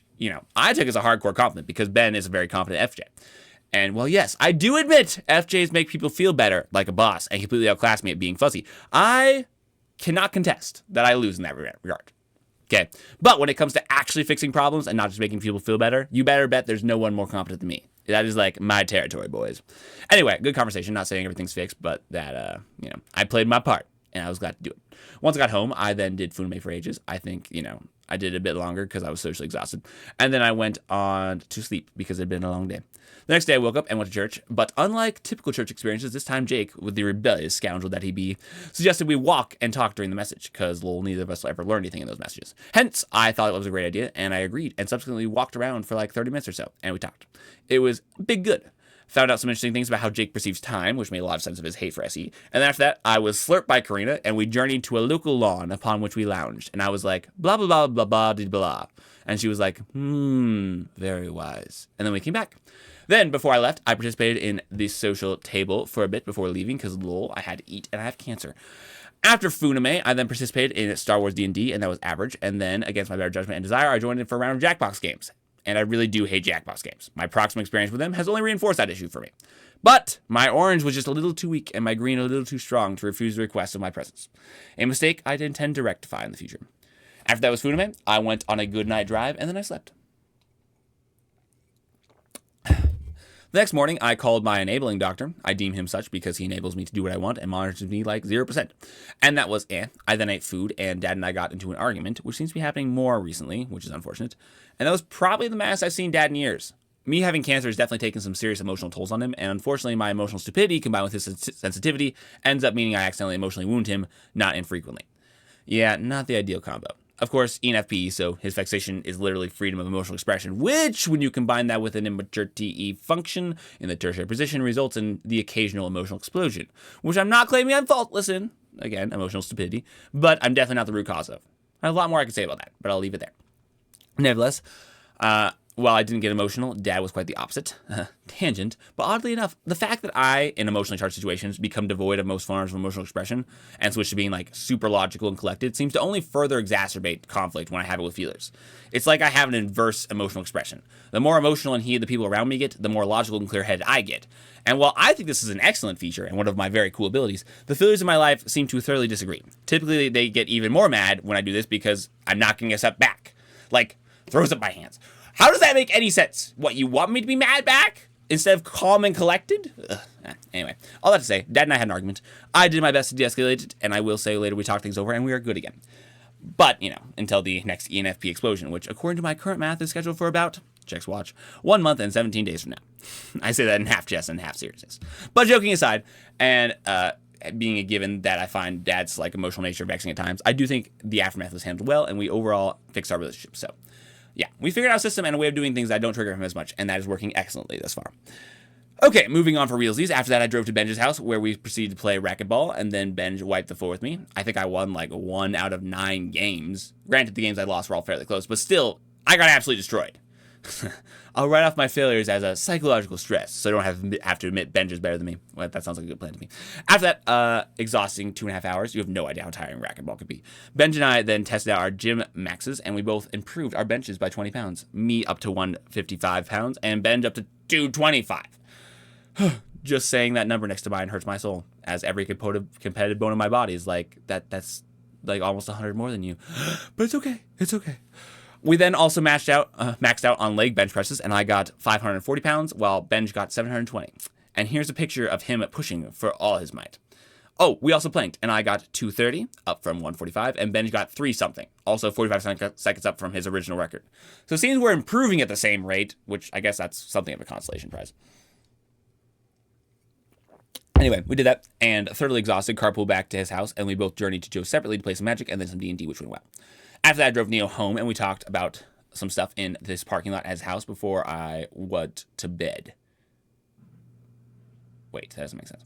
I took as a hardcore compliment because Ben is a very confident FJ. And, well, yes, I do admit FJs make people feel better like a boss and completely outclass me at being fuzzy. I cannot contest that I lose in that regard. Okay, but when it comes to actually fixing problems and not just making people feel better, you better bet there's no one more competent than me. That is like my territory, boys. Anyway, good conversation. Not saying everything's fixed, but that, I played my part and I was glad to do it. Once I got home, I then did Funime for ages. I think, I did it a bit longer because I was socially exhausted. And then I went on to sleep because it had been a long day. The next day I woke up and went to church, but unlike typical church experiences, this time Jake, with the rebellious scoundrel that he be, suggested we walk and talk during the message, because neither of us will ever learn anything in those messages. Hence, I thought it was a great idea, and I agreed, and subsequently walked around for like 30 minutes or so, and we talked. It was big good. Found out some interesting things about how Jake perceives time, which made a lot of sense of his hate for SE. And then after that, I was slurped by Karina, and we journeyed to a local lawn upon which we lounged. And I was like, blah, blah, blah, blah, blah, blah, blah. And she was like, very wise. And then we came back. Then, before I left, I participated in the social table for a bit before leaving, because lol, I had to eat, and I have cancer. After Funime, I then participated in Star Wars D&D, and that was average. And then, against my better judgment and desire, I joined in for a round of Jackbox games. And I really do hate Jackbox games. My proximate experience with them has only reinforced that issue for me. But my orange was just a little too weak and my green a little too strong to refuse the request of my presence. A mistake I'd intend to rectify in the future. After that was Funime, I went on a good night drive and then I slept. The next morning, I called my enabling doctor. I deem him such because he enables me to do what I want and monitors me like 0%. And that was I then ate food, and Dad and I got into an argument, which seems to be happening more recently, which is unfortunate. And that was probably the maddest I've seen Dad in years. Me having cancer has definitely taken some serious emotional tolls on him, and unfortunately, my emotional stupidity combined with his sensitivity ends up meaning I accidentally emotionally wound him, not infrequently. Yeah, not the ideal combo. Of course, ENFP, so his fixation is literally freedom of emotional expression, which, when you combine that with an immature TE function in the tertiary position, results in the occasional emotional explosion, which I'm not claiming I'm faultless in, again, emotional stupidity, but I'm definitely not the root cause of. I have a lot more I could say about that, but I'll leave it there. Nevertheless, while I didn't get emotional, Dad was quite the opposite. Tangent. But oddly enough, the fact that I, in emotionally charged situations, become devoid of most forms of emotional expression and switch to being like super logical and collected seems to only further exacerbate conflict when I have it with feelers. It's like I have an inverse emotional expression. The more emotional and heated the people around me get, the more logical and clear-headed I get. And while I think this is an excellent feature and one of my very cool abilities, the feelers in my life seem to thoroughly disagree. Typically, they get even more mad when I do this because I'm knocking a step back. Like, throws up my hands. How does that make any sense? What, you want me to be mad back instead of calm and collected? Anyway, all that to say, Dad and I had an argument. I did my best to de-escalate it, and I will say later we talked things over and we are good again. But, until the next ENFP explosion, which according to my current math is scheduled for about, checks watch, 1 month and 17 days from now. I say that in half jest and half seriousness. But joking aside, and being a given that I find Dad's like emotional nature vexing at times, I do think the aftermath was handled well and we overall fixed our relationship. So, yeah, we figured out a system and a way of doing things that don't trigger him as much, and that is working excellently thus far. Okay, moving on for realsies. After that, I drove to Benj's house, where we proceeded to play racquetball, and then Benj wiped the floor with me. I think I won like 1 out of 9 games. Granted, the games I lost were all fairly close, but still, I got absolutely destroyed. I'll write off my failures as a psychological stress, so I don't have to admit Benj is better than me. Well, that sounds like a good plan to me. After that, exhausting 2.5 hours. You have no idea how tiring racquetball could be. Benj and I then tested out our gym maxes, and we both improved our benches by 20 pounds. Me up to 155 pounds, and Benj up to 225. Just saying that number next to mine hurts my soul, as every competitive bone in my body is like, that's like almost 100 more than you. But it's okay. It's okay. We then also maxed out on leg bench presses, and I got 540 pounds, while Benj got 720. And here's a picture of him pushing for all his might. Oh, we also planked, and I got 230, up from 145, and Benj got 3-something, also 45 seconds up from his original record. So it seems we're improving at the same rate, which I guess that's something of a consolation prize. Anyway, we did that, and thoroughly exhausted, carpooled back to his house, and we both journeyed to Joe separately to play some Magic and then some D&D, which went well. After that, I drove Neo home, and we talked about some stuff in this parking lot at his house before I went to bed. Wait, that doesn't make sense.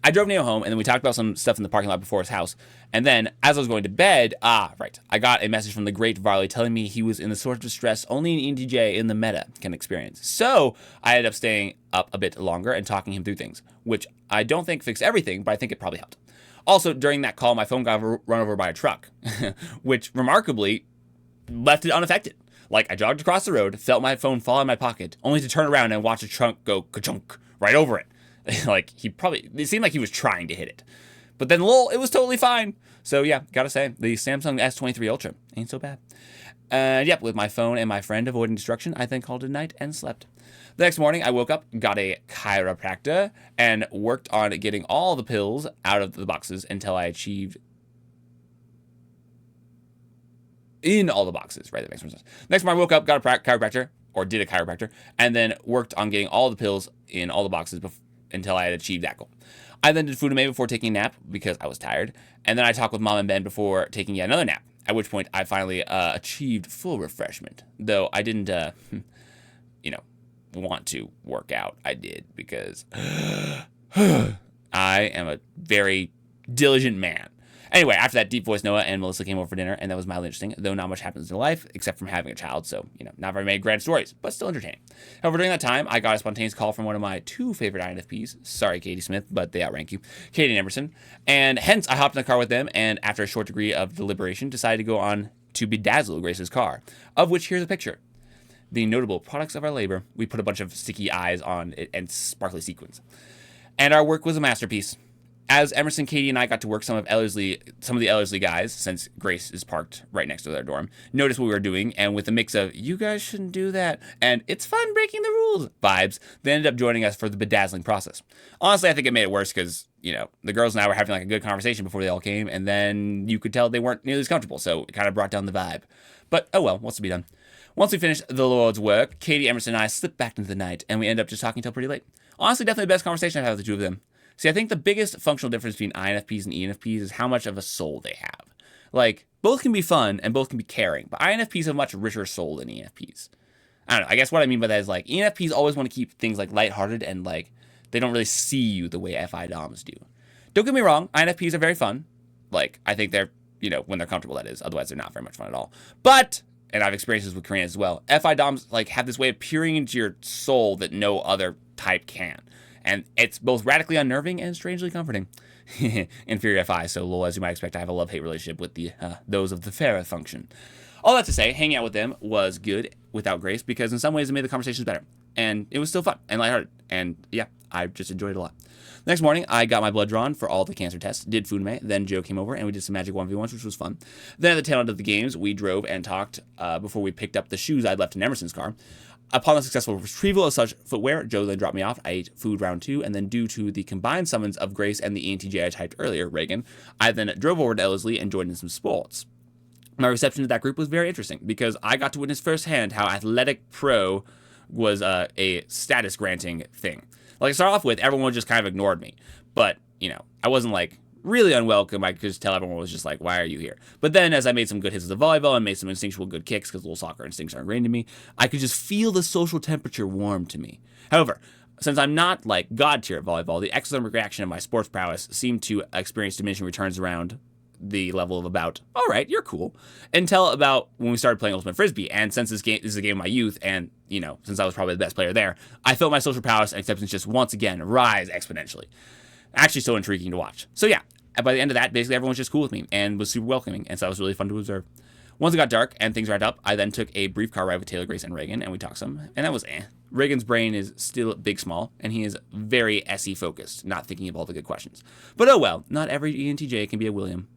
I drove Neo home, and then we talked about some stuff in the parking lot before his house. And then, as I was going to bed, I got a message from the great Varley telling me he was in the sort of distress only an ENTJ in the meta can experience. So, I ended up staying up a bit longer and talking him through things, which I don't think fixed everything, but I think it probably helped. Also, during that call, my phone got run over by a truck, which remarkably left it unaffected. Like, I jogged across the road, felt my phone fall in my pocket, only to turn around and watch a trunk go ka-chunk right over it. Like, it seemed like he was trying to hit it. But then, lol, it was totally fine. So, yeah, gotta say, the Samsung S23 Ultra ain't so bad. And, yep, with my phone and my friend avoiding destruction, I then called it night and slept. The next morning, I woke up, got a chiropractor, and worked on getting all the pills out of the boxes until I achieved in all the boxes, right? That makes more sense. Next morning, I woke up, got a chiropractor, or did a chiropractor, and then worked on getting all the pills in all the boxes until I had achieved that goal. I then did food before taking a nap because I was tired, and then I talked with Mom and Ben before taking yet another nap, at which point I finally achieved full refreshment, though I didn't, want to work out. I did because I am a very diligent man. Anyway, after that, Deep Voice Noah and Melissa came over for dinner, and that was mildly interesting, though not much happens in life, except from having a child, so, not very many grand stories, but still entertaining. However, during that time, I got a spontaneous call from one of my two favorite INFPs, sorry, Katie Smith, but they outrank you, Katie and Emerson, and hence, I hopped in the car with them, and after a short degree of deliberation, decided to go on to bedazzle Grace's car, of which here's a picture. The notable products of our labor, we put a bunch of sticky eyes on it and sparkly sequins. And our work was a masterpiece. As Emerson, Katie, and I got to work, some of the Ellerslie guys, since Grace is parked right next to their dorm, noticed what we were doing, and with a mix of, you guys shouldn't do that, and it's fun breaking the rules vibes, they ended up joining us for the bedazzling process. Honestly, I think it made it worse because, the girls and I were having like a good conversation before they all came, and then you could tell they weren't nearly as comfortable, so it kind of brought down the vibe. But, oh well, what's to be done. Once we finished the Lord's work, Katie, Emerson, and I slipped back into the night, and we ended up just talking until pretty late. Honestly, definitely the best conversation I've had with the two of them. See, I think the biggest functional difference between INFPs and ENFPs is how much of a soul they have. Like, both can be fun and both can be caring, but INFPs have a much richer soul than ENFPs. I don't know, I guess what I mean by that is, like, ENFPs always want to keep things, like, lighthearted and, like, they don't really see you the way FI DOMs do. Don't get me wrong, INFPs are very fun. Like, I think they're, when they're comfortable, that is. Otherwise, they're not very much fun at all. But, and I've experienced this with Korean as well, FI DOMs, like, have this way of peering into your soul that no other type can. And it's both radically unnerving and strangely comforting. Inferior FI, so lol, as you might expect, I have a love-hate relationship with those of the fairer function. All that to say, hanging out with them was good without Grace, because in some ways it made the conversations better. And it was still fun and lighthearted. And yeah, I just enjoyed it a lot. Next morning, I got my blood drawn for all the cancer tests, did Funime, then Joe came over and we did some Magic 1v1s, which was fun. Then at the tail end of the games, we drove and talked before we picked up the shoes I'd left in Emerson's car. Upon the successful retrieval of such footwear, Joe then dropped me off. I ate food round 2, and then due to the combined summons of Grace and the ENTJ I typed earlier, Reagan, I then drove over to Ellerslie and joined in some sports. My reception to that group was very interesting because I got to witness firsthand how Athletic Pro was a status-granting thing. Like, to start off with, everyone just kind of ignored me. But, I wasn't, like, really unwelcome. I could just tell everyone was just like, why are you here? But then as I made some good hits with the volleyball and made some instinctual good kicks because little soccer instincts are ingrained in me, I could just feel the social temperature warm to me. However, since I'm not like god tier at volleyball, the exothermic reaction of my sports prowess seemed to experience diminishing returns around the level of about, all right, you're cool, until about when we started playing Ultimate Frisbee. And since this is a game of my youth, and, since I was probably the best player there, I felt my social prowess and acceptance just once again rise exponentially. Actually so intriguing to watch. So yeah, by the end of that, basically everyone was just cool with me and was super welcoming, and so it was really fun to observe. Once it got dark and things wrapped up, I then took a brief car ride with Taylor, Grace, and Reagan, and we talked some, and that was Reagan's brain is still big small, and he is very SE focused, not thinking of all the good questions. But oh well, not every ENTJ can be a William.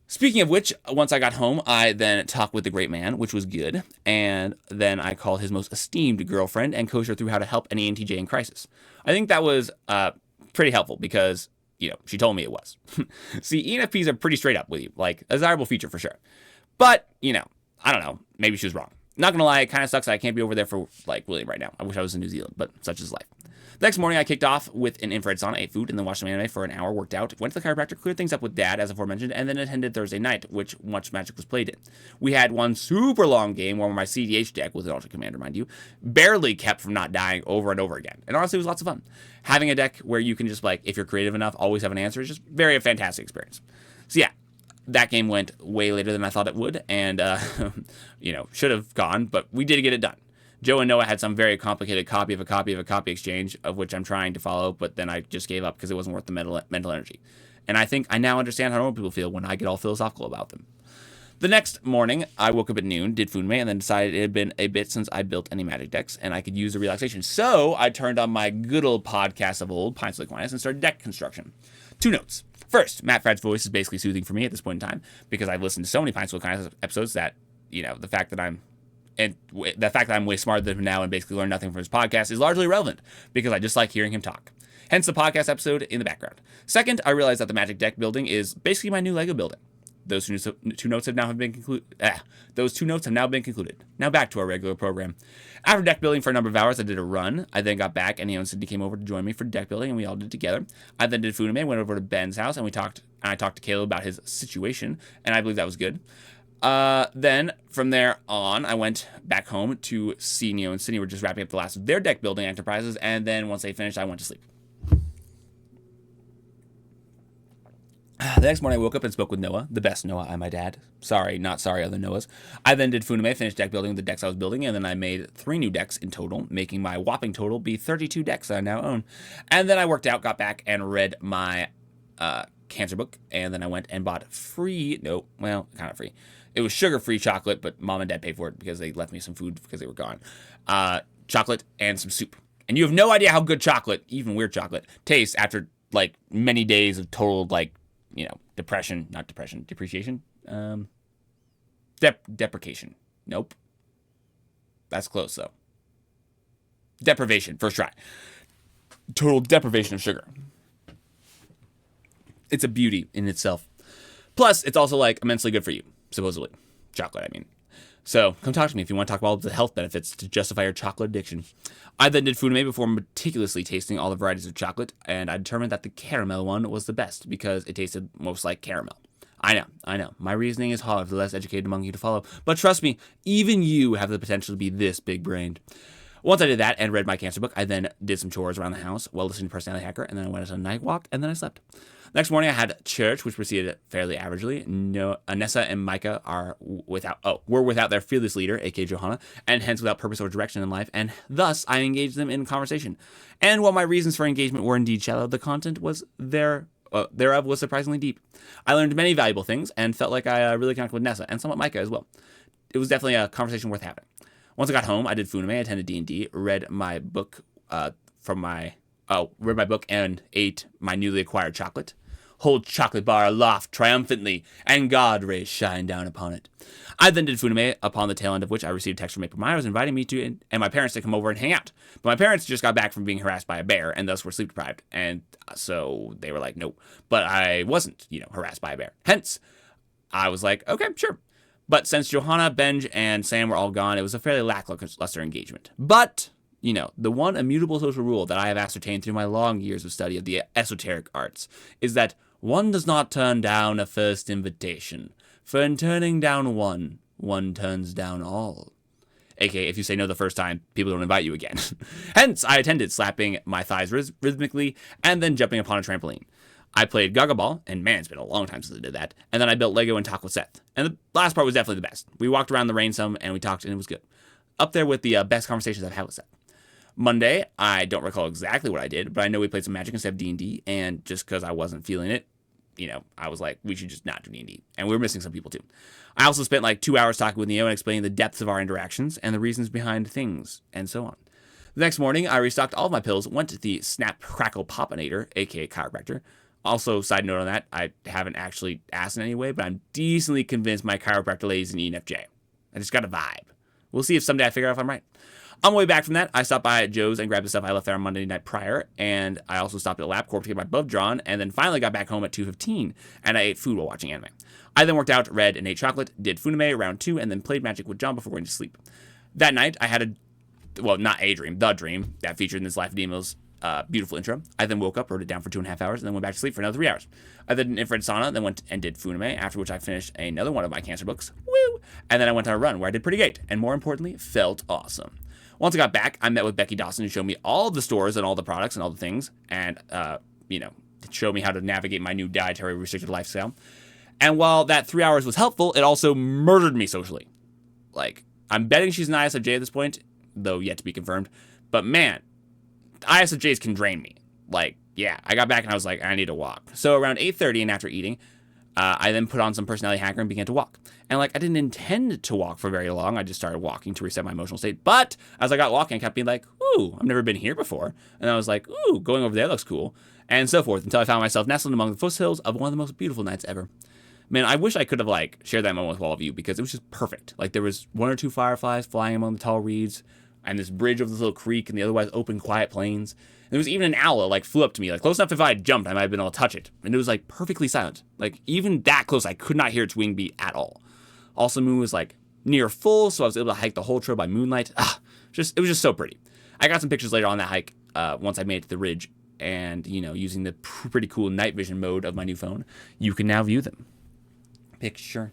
Speaking of which, once I got home, I then talked with the great man, which was good, and then I called his most esteemed girlfriend and coached her through how to help an ENTJ in crisis. I think that was pretty helpful because, she told me it was. See, ENFPs are pretty straight up with you, like a desirable feature for sure. But, I don't know, maybe she was wrong. Not gonna lie, it kind of sucks that I can't be over there for, like, William right now. I wish I was in New Zealand, but such is life. The next morning, I kicked off with an infrared sauna, ate food, and then watched some anime for an hour, worked out, went to the chiropractor, cleared things up with Dad, as aforementioned, and then attended Thursday night, which much Magic was played in. We had one super long game where my CDH deck, with an Ultra Commander, mind you, barely kept from not dying over and over again. And honestly, it was lots of fun. Having a deck where you can just, like, if you're creative enough, always have an answer is just a fantastic experience. So yeah, that game went way later than I thought it would, and, should have gone, but we did get it done. Joe and Noah had some very complicated copy of a copy exchange, of which I'm trying to follow, but then I just gave up because it wasn't worth the mental energy. And I think I now understand how normal people feel when I get all philosophical about them. The next morning, I woke up at noon, did Funme, and then decided it had been a bit since I built any Magic decks, and I could use the relaxation. So I turned on my good old podcast of old, Pints of Aquinas, and started deck construction. 2 notes. First, Matt Fradd's voice is basically soothing for me at this point in time, because I've listened to so many Pints of Aquinas episodes that, the fact that I'm way smarter than him now and basically learned nothing from his podcast is largely irrelevant, because I just like hearing him talk. Hence the podcast episode in the background. Second, I realized that the Magic deck building is basically my new Lego building. Those two notes have now been concluded. Now back to our regular program. After deck building for a number of hours, I did a run. I then got back, and Neo and Sydney came over to join me for deck building, and we all did it together. I then did Funame, went over to Ben's house, and I talked to Caleb about his situation, and I believe that was good. Then from there on, I went back home to see Neo and Sydney were just wrapping up the last of their deck building enterprises, and then once they finished, I went to sleep. The next morning, I woke up and spoke with Noah, the best Noah, I might add. Sorry, not sorry, other Noahs. I then did Funame, finished deck building the decks I was building, and then I made 3 new decks in total, making my whopping total be 32 decks that I now own. And then I worked out, got back, and read my cancer book, and then I went and bought kind of free. It was sugar-free chocolate, but Mom and Dad paid for it because they left me some food because they were gone. Chocolate and some soup. And you have no idea how good chocolate, even weird chocolate, tastes after, many days of total, depression. Deprecation. Nope. That's close, though. Deprivation, first try. Total deprivation of sugar. It's a beauty in itself. Plus, it's also, immensely good for you. Supposedly. Chocolate, I mean. So, come talk to me if you want to talk about all the health benefits to justify your chocolate addiction. I then did Funame before meticulously tasting all the varieties of chocolate, and I determined that the caramel one was the best because it tasted most like caramel. I know. My reasoning is hard for the less educated among you to follow, but trust me, even you have the potential to be this big-brained. Once I did that and read my cancer book, I then did some chores around the house while listening to Personality Hacker, and then I went on a night walk, and then I slept. Next morning, I had church, which proceeded fairly averagely. Anessa and Micah were without their fearless leader, aka Johanna, and hence without purpose or direction in life, and thus I engaged them in conversation. And while my reasons for engagement were indeed shallow, the content thereof was surprisingly deep. I learned many valuable things and felt like I really connected with Nessa and somewhat Micah as well. It was definitely a conversation worth having. Once I got home, I did Funame, attended D&D, read my book and ate my newly acquired chocolate. Hold chocolate bar aloft triumphantly, and God rays shine down upon it. I then did Funame, upon the tail end of which I received a text from Maple Myers inviting me and my parents to come over and hang out. But my parents just got back from being harassed by a bear, and thus were sleep deprived, and so they were like, no. But I wasn't, harassed by a bear. Hence, I was like, okay, sure. But since Johanna, Benj, and Sam were all gone, it was a fairly lackluster engagement. But, the one immutable social rule that I have ascertained through my long years of study of the esoteric arts is that one does not turn down a first invitation, for in turning down one turns down all. AKA, if you say no the first time, people don't invite you again. Hence, I attended, slapping my thighs rhythmically, and then jumping upon a trampoline. I played Gaga Ball, and man, it's been a long time since I did that, and then I built Lego and talked with Seth. And the last part was definitely the best. We walked around the rain some, and we talked, and it was good. Up there with the best conversations I've had with Seth. Monday, I don't recall exactly what I did, but I know we played some Magic instead of D&D, and just because I wasn't feeling it, I was like, we should just not do D&D. And we were missing some people too. I also spent 2 hours talking with Neo and explaining the depths of our interactions and the reasons behind things, and so on. The next morning, I restocked all of my pills, went to the Snap Crackle Popinator, aka chiropractor. Also, side note on that, I haven't actually asked in any way, but I'm decently convinced my chiropractor lady's an ENFJ. I just got a vibe. We'll see if someday I figure out if I'm right. On my way back from that, I stopped by at Joe's and grabbed the stuff I left there on Monday night prior, and I also stopped at LabCorp to get my blood drawn, and then finally got back home at 2:15, and I ate food while watching anime. I then worked out, read, and ate chocolate, did Funame round 2, and then played Magic with John before going to sleep. That night, I had the dream that featured in this Life of Demos beautiful intro. I then woke up, wrote it down for 2.5 hours, and then went back to sleep for another 3 hours. I did an infrared sauna, then went and did Funime, after which I finished another one of my cancer books. Woo! And then I went on a run where I did pretty great, and more importantly, felt awesome. Once I got back, I met with Becky Dawson, who showed me all the stores and all the products and all the things, and, showed me how to navigate my new dietary restricted lifestyle. And while that 3 hours was helpful, it also murdered me socially. Like, I'm betting she's an ISFJ at this point, though yet to be confirmed. But man, ISFJs can drain me. Like, yeah, I got back and I was like, I need to walk. So around 8:30 and after eating, I then put on some personality hacker and began to walk. And like, I didn't intend to walk for very long. I just started walking to reset my emotional state. But as I got walking, I kept being like, ooh, I've never been here before. And I was like, ooh, going over there looks cool. And so forth, until I found myself nestled among the foothills of one of the most beautiful nights ever. Man, I wish I could have like shared that moment with all of you, because it was just perfect. Like, there was 1 or 2 fireflies flying among the tall reeds, and this bridge over this little creek, and the otherwise open, quiet plains. And there was even an owl that like flew up to me, like close enough if I had jumped, I might have been able to touch it. And it was like perfectly silent. Like, even that close, I could not hear its wing beat at all. Also, the moon was like near full, so I was able to hike the whole trail by moonlight. It was just so pretty. I got some pictures later on that hike once I made it to the ridge, and using the pretty cool night vision mode of my new phone, you can now view them. Picture.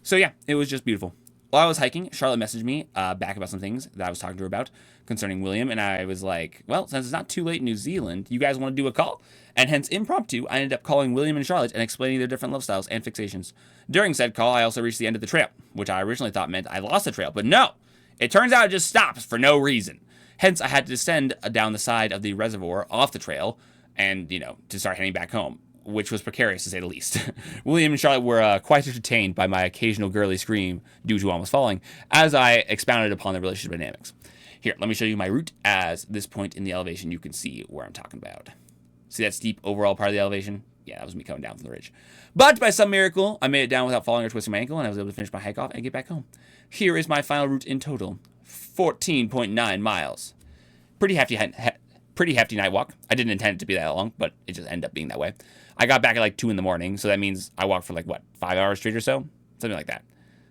So yeah, it was just beautiful. While I was hiking, Charlotte messaged me back about some things that I was talking to her about concerning William, and I was like, well, since it's not too late in New Zealand, you guys want to do a call? And hence, impromptu, I ended up calling William and Charlotte and explaining their different love styles and fixations. During said call, I also reached the end of the trail, which I originally thought meant I lost the trail, but no! It turns out it just stops for no reason. Hence, I had to descend down the side of the reservoir off the trail and, to start heading back home, which was precarious to say the least. William and Charlotte were quite entertained by my occasional girly scream due to almost falling, as I expounded upon the relationship dynamics. Here, let me show you my route. As this point in the elevation, you can see where I'm talking about. See that steep overall part of the elevation? Yeah, that was me coming down from the ridge. But by some miracle, I made it down without falling or twisting my ankle, and I was able to finish my hike off and get back home. Here is my final route in total. 14.9 miles. Pretty hefty night walk. I didn't intend it to be that long, but it just ended up being that way. I got back at like 2 in the morning, so that means I walked for like, 5 hours straight or so? Something like that.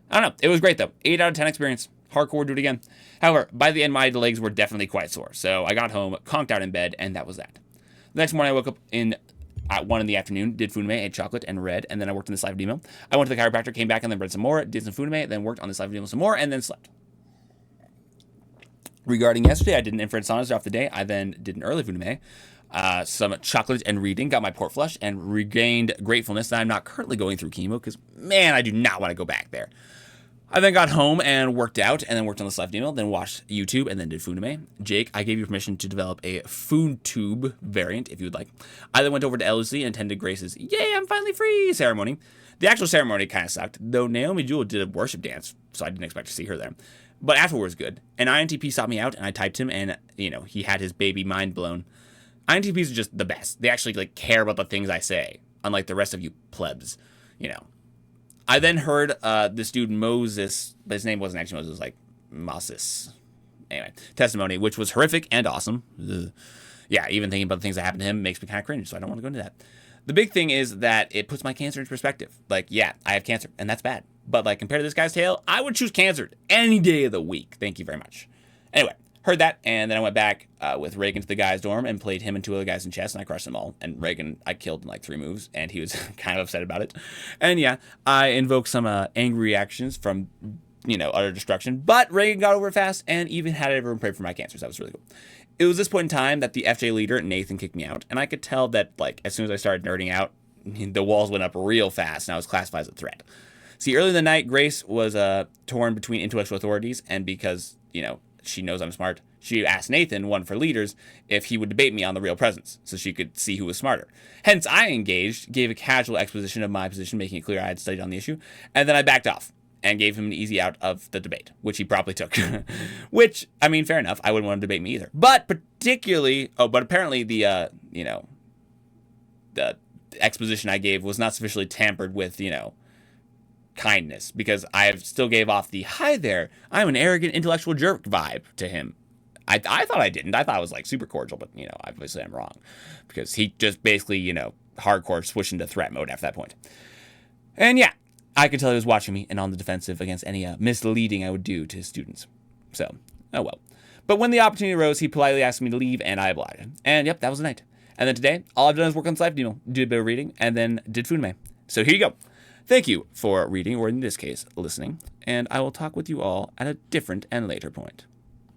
I don't know. It was great, though. 8 out of 10 experience. Hardcore, do it again. However, by the end, my legs were definitely quite sore, so I got home, conked out in bed, and that was that. The next morning, I woke up at 1 in the afternoon, did Funime, ate chocolate, and read, and then I worked on the Life Demo. I went to the chiropractor, came back, and then read some more, did some Funime, then worked on the Life Demo some more, and then slept. Regarding yesterday, I did an infrared sauna off the day. I then did an early Funime, some chocolate and reading, got my port flush, and regained gratefulness that I'm not currently going through chemo, because, man, I do not want to go back there. I then got home and worked out, and then worked on the Life Demo, then watched YouTube, and then did Funime. Jake, I gave you permission to develop a food tube variant, if you would like. I then went over to LC and attended Grace's "Yay, I'm finally free" ceremony. The actual ceremony kind of sucked, though Naomi Jewel did a worship dance, so I didn't expect to see her there. But afterwards, good. An INTP sought me out, and I typed him, and, he had his baby mind blown. INTPs are just the best. They actually, care about the things I say, unlike the rest of you plebs, I then heard this dude Moses, but his name wasn't actually Moses, it was like Moses. Anyway, testimony, which was horrific and awesome. Ugh. Yeah, even thinking about the things that happened to him makes me kind of cringe, so I don't want to go into that. The big thing is that it puts my cancer into perspective. Yeah, I have cancer, and that's bad. But, compared to this guy's tale, I would choose cancer any day of the week. Thank you very much. Anyway, heard that, and then I went back with Reagan to the guy's dorm and played him and 2 other guys in chess, and I crushed them all. And Reagan, I killed in 3 moves, and he was kind of upset about it. And yeah, I invoked some angry reactions from, utter destruction. But Reagan got over it fast, and even had everyone pray for my cancer, so that was really cool. It was this point in time that the FJ leader, Nathan, kicked me out, and I could tell that, as soon as I started nerding out, the walls went up real fast, and I was classified as a threat. See, early in the night, Grace was torn between intellectual authorities, and because, she knows I'm smart, she asked Nathan, one for leaders, if he would debate me on the real presence, so she could see who was smarter. Hence, I engaged, gave a casual exposition of my position, making it clear I had studied on the issue, and then I backed off, and gave him an easy out of the debate, which he promptly took. Which, fair enough, I wouldn't want him to debate me either. But apparently the exposition I gave was not sufficiently tampered with, kindness, because I still gave off the "hi there, I'm an arrogant intellectual jerk" vibe to him. I thought I didn't. I thought I was super cordial, but obviously I'm wrong, because he just basically hardcore switched into threat mode after that point. And yeah, I could tell he was watching me and on the defensive against any misleading I would do to his students. So, oh well. But when the opportunity arose, he politely asked me to leave, and I obliged. And yep, that was the night. And then today, all I've done is work on Life Demo, do a bit of reading, and then did Funime. So here you go. Thank you for reading, or in this case, listening, and I will talk with you all at a different and later point.